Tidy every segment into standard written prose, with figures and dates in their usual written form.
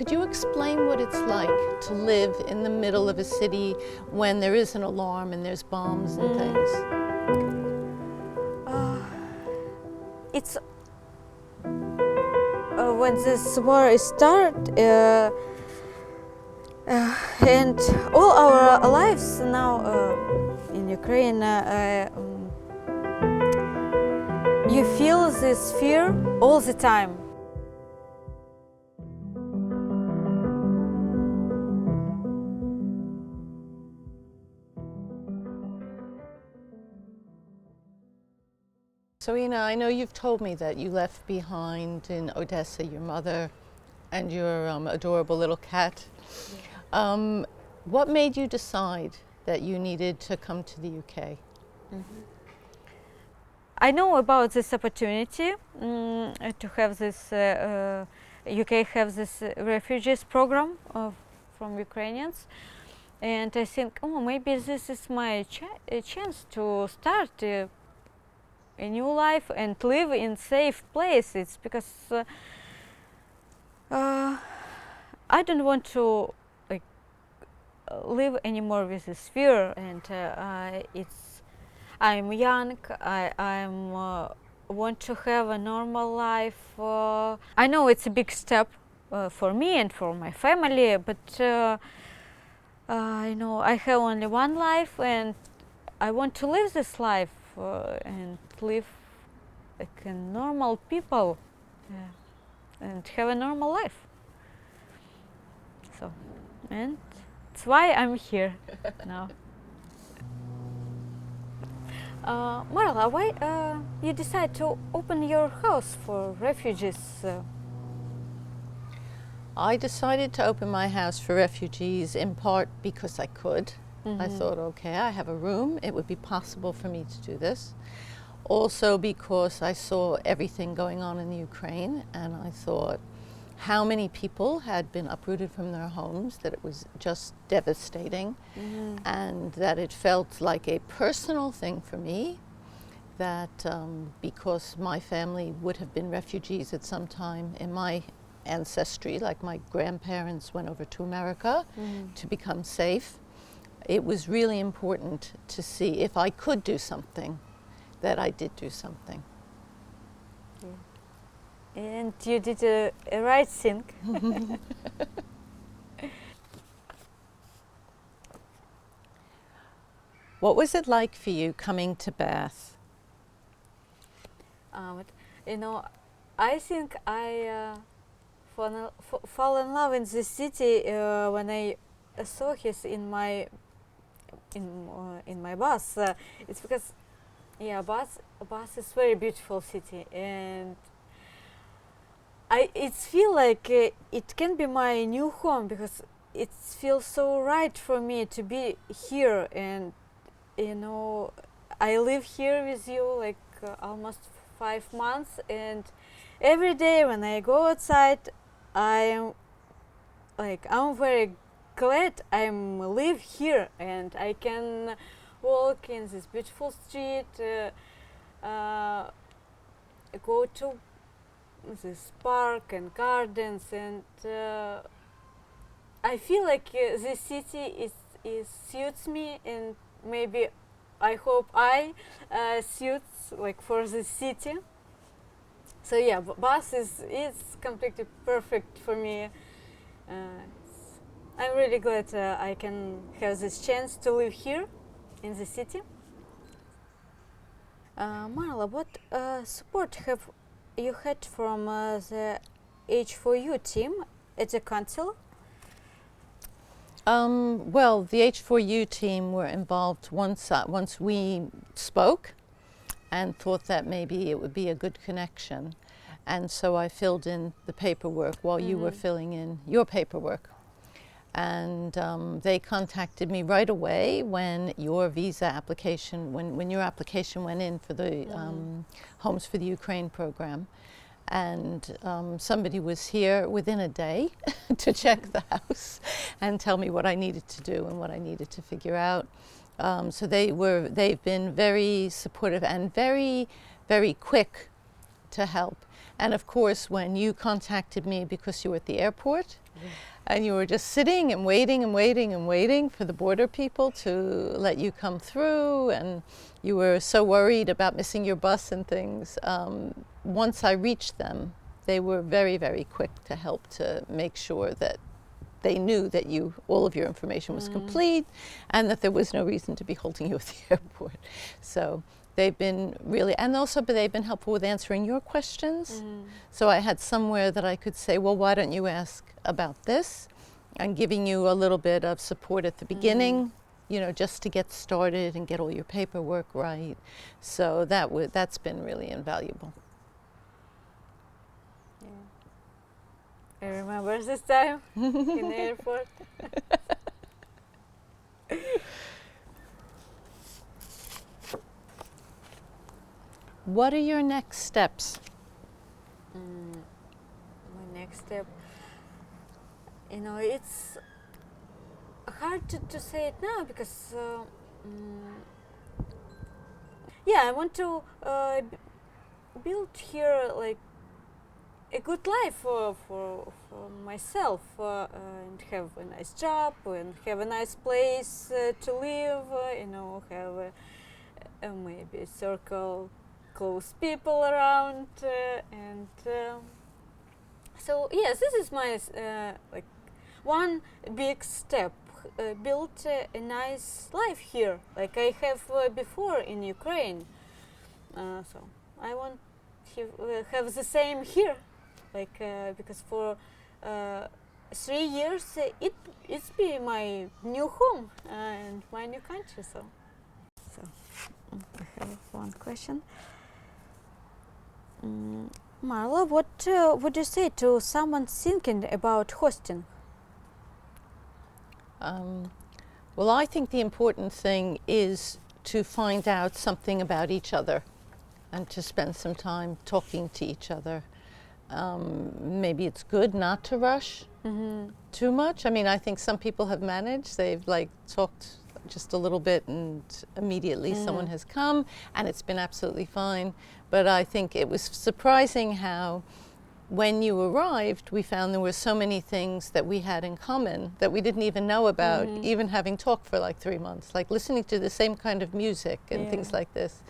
Could you explain what it's like to live in the middle of a city when there is an alarm and there's bombs and things? It's when this war started, and all our lives now in Ukraine, you feel this fear all the time. So, Ina, I know you've told me that you left behind in Odessa your mother and your adorable little cat. Yeah. What made you decide that you needed to come to the UK? Mm-hmm. I know about this opportunity to have this, UK have this refugees program from Ukrainians, and I think, oh, maybe this is my chance to start a new life and live in safe places, because I don't want to live anymore with this fear, and I'm young. I'm want to have a normal life. I know it's a big step for me and for my family, but I know I have only one life, and I want to live this life and live like a normal people, and have a normal life. So, and that's why I'm here now. Marla, why you decide to open your house for refugees? I decided to open my house for refugees in part because I could. Mm-hmm. I thought, okay, I have a room, it would be possible for me to do this. Also because I saw everything going on in the Ukraine, and I thought how many people had been uprooted from their homes, that it was just devastating, and that it felt like a personal thing for me, that because my family would have been refugees at some time in my ancestry, like my grandparents went over to America to become safe, it was really important to see if I could do something, that I did do something. And you did a right thing. What was it like for you coming to Bath? You know, I think I fall in love in this city when I saw his in my bus. It's because, yeah, Bath is very beautiful city, and it feels like it can be my new home, because it feels so right for me to be here. And you know, I live here with you like almost 5 months, and every day when I go outside, I'm very glad I live here, and I can walk in this beautiful street, go to this park and gardens, and I feel like this city suits me, and maybe I hope I suits like for this city. So yeah, Bath is completely perfect for me. I'm really glad I can have this chance to live here in the city. Marla, what support have you had from the H4U team at the council? Well, the H4U team were involved once we spoke and thought that maybe it would be a good connection. And so I filled in the paperwork while you were filling in your paperwork. And they contacted me right away when your visa application, when your application went in for the Homes for the Ukraine program. And somebody was here within a day to check the house and tell me what I needed to do and what I needed to figure out. So they've been very supportive and very, very quick to help. And of course, when you contacted me because you were at the airport, and you were just sitting and waiting and waiting and waiting for the border people to let you come through, and you were so worried about missing your bus and things. Once I reached them, they were very, very quick to help to make sure that they knew that all of your information was complete and that there was no reason to be holding you at the airport. So they've been really, and also they've been helpful with answering your questions. So I had somewhere that I could say, well, why don't you ask about this? And giving you a little bit of support at the beginning, you know, just to get started and get all your paperwork right. So that's been really invaluable. I remember this time in the airport. What are your next steps? My next step, you know, it's hard to say it now because, yeah, I want to build here like a good life for myself and have a nice job and have a nice place to live, you know, have maybe a circle, close people around, and so yes, this is my like one big step, build a nice life here like I have before in Ukraine, so I want to have the same here. Like because for 3 years it's been my new home and my new country. So I have one question. Marla, what would you say to someone thinking about hosting? Well, I think the important thing is to find out something about each other and to spend some time talking to each other. Maybe it's good not to rush too much. I mean, I think some people have managed. They've like talked just a little bit and immediately someone has come and it's been absolutely fine. But I think it was surprising how when you arrived, we found there were so many things that we had in common that we didn't even know about, even having talked for like 3 months, like listening to the same kind of music and things like this,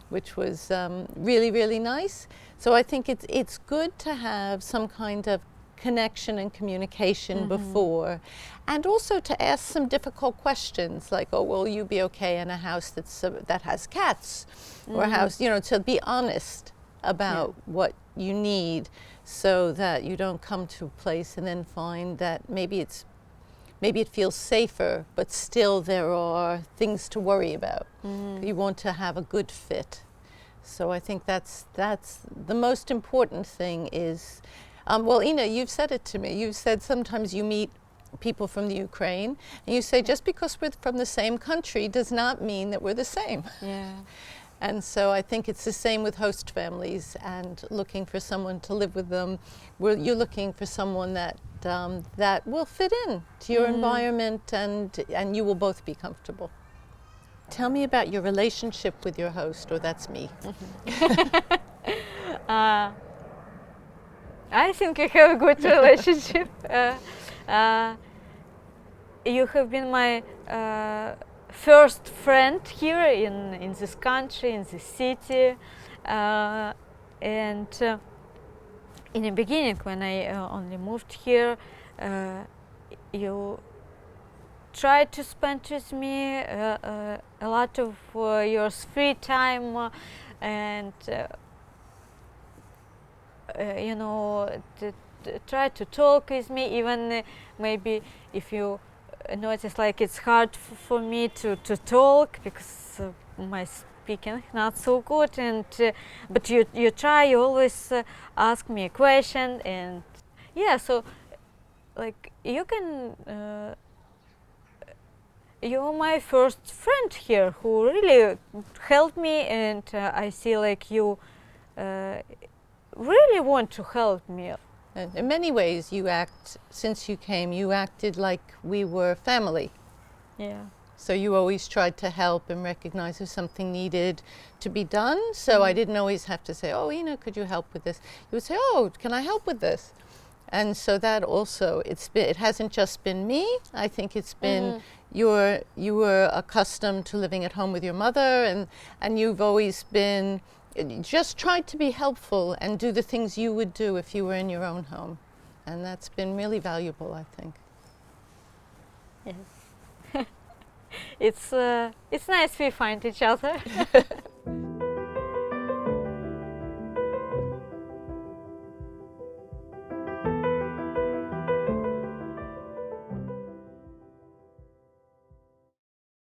which was really, really nice. So I think it's good to have some kind of connection and communication before, and also to ask some difficult questions like, oh, will you be okay in a house that has cats, or a house, you know, to be honest about what you need, so that you don't come to a place and then find that maybe it feels safer, but still there are things to worry about. You want to have a good fit. So I think that's the most important thing is, well, Ina, you've said it to me. You've said sometimes you meet people from the Ukraine, and you say just because we're from the same country does not mean that we're the same. Yeah. And so I think it's the same with host families and looking for someone to live with them. You're looking for someone that will fit in to your environment, and you will both be comfortable. Tell me about your relationship with your host, or that's me. I think we have a good relationship. You have been my first friend here in this country, in this city, and in the beginning, when I only moved here, you tried to spend with me a lot of your free time, and you know, try to talk with me, even maybe if you notice like it's hard for me to talk because my speaking not so good, and but you try, you always ask me a question, and yeah, so like you can you're my first friend here who really helped me, and I see like you really want to help me. And in many ways, since you came, you acted like we were family. Yeah. So you always tried to help and recognize if something needed to be done. So I didn't always have to say, oh, Ina, could you help with this? You would say, oh, can I help with this? And so that also, it hasn't just been me. I think it's been you were accustomed to living at home with your mother, and you've always been, just tried to be helpful and do the things you would do if you were in your own home. And that's been really valuable, I think. Yes. It's nice we find each other.